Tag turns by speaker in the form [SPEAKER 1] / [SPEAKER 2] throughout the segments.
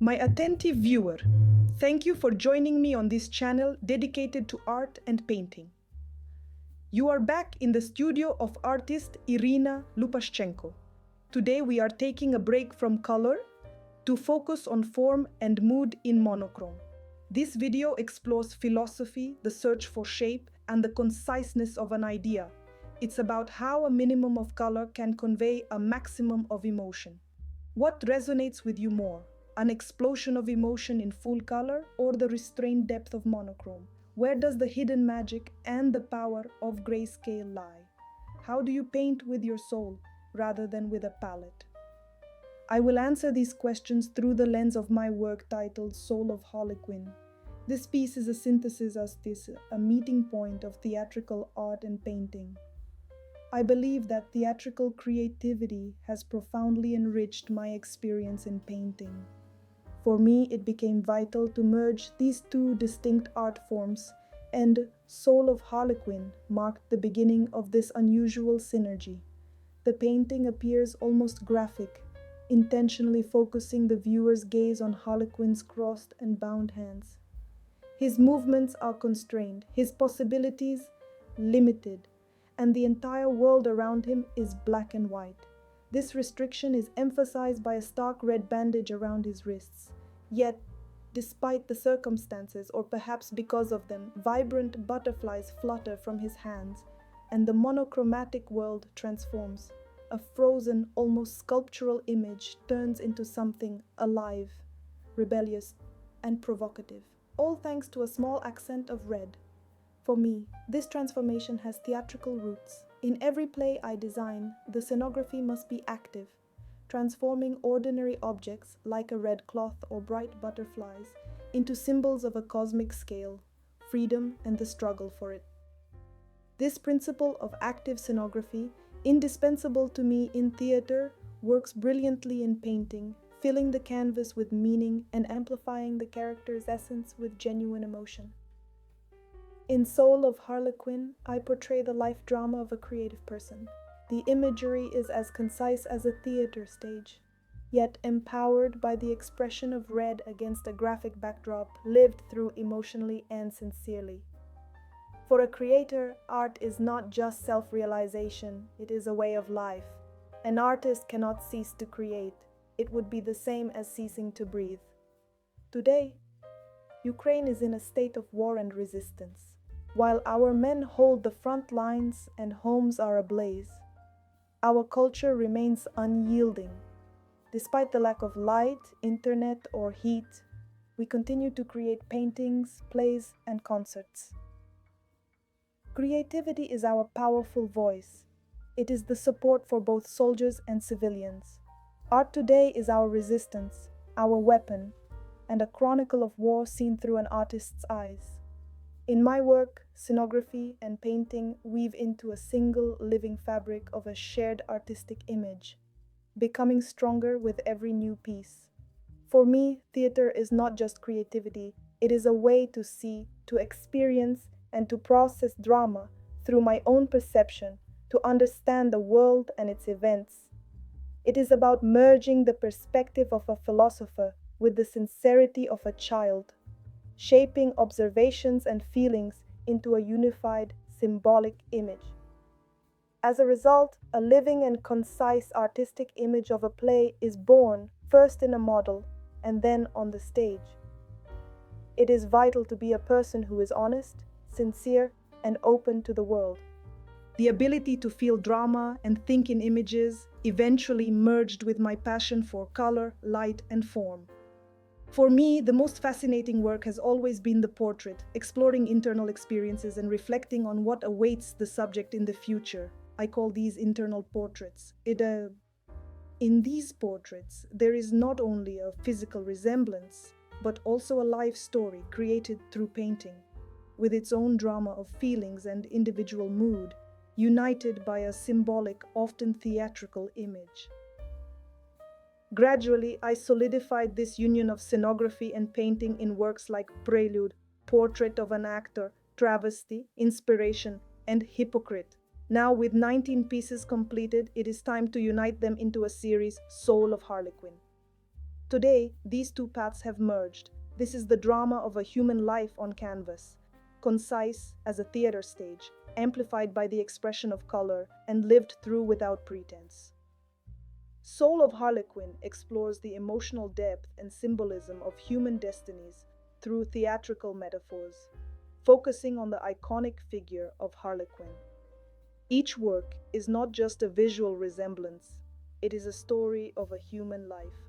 [SPEAKER 1] My attentive viewer, thank you for joining me on this channel dedicated to art and painting. You are back in the studio of artist Iryna Lupashchenko. Today we are taking a break from color to focus on form and mood in monochrome. This video explores philosophy, the search for shape, and the conciseness of an idea. It's about how a minimum of color can convey a maximum of emotion. What resonates with you more? An explosion of emotion in full color or the restrained depth of monochrome? Where does the hidden magic and the power of grayscale lie? How do you paint with your soul rather than with a palette? I will answer these questions through the lens of my work titled Soul of Harlequin. This piece is a synthesis a meeting point of theatrical art and painting. I believe that theatrical creativity has profoundly enriched my experience in painting. For me, it became vital to merge these two distinct art forms, and Soul of Harlequin marked the beginning of this unusual synergy. The painting appears almost graphic, intentionally focusing the viewer's gaze on Harlequin's crossed and bound hands. His movements are constrained, his possibilities limited, and the entire world around him is black and white. This restriction is emphasized by a stark red bandage around his wrists. Yet, despite the circumstances, or perhaps because of them, vibrant butterflies flutter from his hands, and the monochromatic world transforms. A frozen, almost sculptural image turns into something alive, rebellious, and provocative, all thanks to a small accent of red. For me, this transformation has theatrical roots. In every play I design, the scenography must be active, transforming ordinary objects like a red cloth or bright butterflies into symbols of a cosmic scale, freedom, and the struggle for it. This principle of active scenography, indispensable to me in theater, works brilliantly in painting, filling the canvas with meaning and amplifying the character's essence with genuine emotion. In Soul of Harlequin, I portray the life drama of a creative person. The imagery is as concise as a theater stage, yet empowered by the expression of red against a graphic backdrop lived through emotionally and sincerely. For a creator, art is not just self-realization, it is a way of life. An artist cannot cease to create. It would be the same as ceasing to breathe. Today, Ukraine is in a state of war and resistance. While our men hold the front lines and homes are ablaze, our culture remains unyielding. Despite the lack of light, internet, or heat, we continue to create paintings, plays, and concerts. Creativity is our powerful voice. It is the support for both soldiers and civilians. Art today is our resistance, our weapon, and a chronicle of war seen through an artist's eyes. In my work, scenography and painting weave into a single living fabric of a shared artistic image, becoming stronger with every new piece. For me, theater is not just creativity, it is a way to see, to experience, and to process drama through my own perception, to understand the world and its events. It is about merging the perspective of a philosopher with the sincerity of a child, shaping observations and feelings into a unified, symbolic image. As a result, a living and concise artistic image of a play is born first in a model and then on the stage. It is vital to be a person who is honest, sincere, and open to the world. The ability to feel drama and think in images eventually merged with my passion for color, light, and form. For me, the most fascinating work has always been the portrait, exploring internal experiences and reflecting on what awaits the subject in the future. I call these internal portraits. In these portraits, there is not only a physical resemblance, but also a life story created through painting, with its own drama of feelings and individual mood, united by a symbolic, often theatrical image. Gradually, I solidified this union of scenography and painting in works like Prelude, Portrait of an Actor, Travesty, Inspiration, and Hypocrite. Now, with 19 pieces completed, it is time to unite them into a series, Soul of Harlequin. Today, these two paths have merged. This is the drama of a human life on canvas, concise as a theater stage, amplified by the expression of color, and lived through without pretense. Soul of Harlequin explores the emotional depth and symbolism of human destinies through theatrical metaphors, focusing on the iconic figure of Harlequin. Each work is not just a visual resemblance, it is a story of a human life,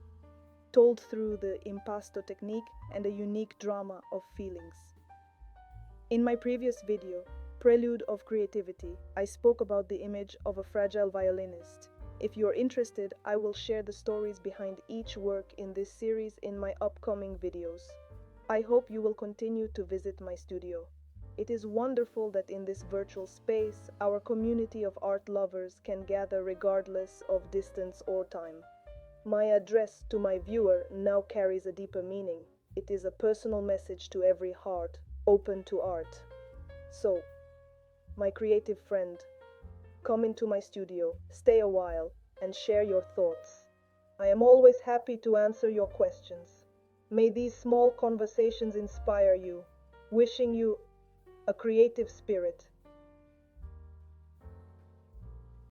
[SPEAKER 1] told through the impasto technique and a unique drama of feelings. In my previous video, Prelude of Creativity, I spoke about the image of a fragile violinist. If you are interested, I will share the stories behind each work in this series in my upcoming videos. I hope you will continue to visit my studio. It is wonderful that in this virtual space, our community of art lovers can gather regardless of distance or time. My address to my viewer now carries a deeper meaning. It is a personal message to every heart open to art. So, my creative friend, come into my studio, stay a while, and share your thoughts. I am always happy to answer your questions. May these small conversations inspire you, wishing you a creative spirit.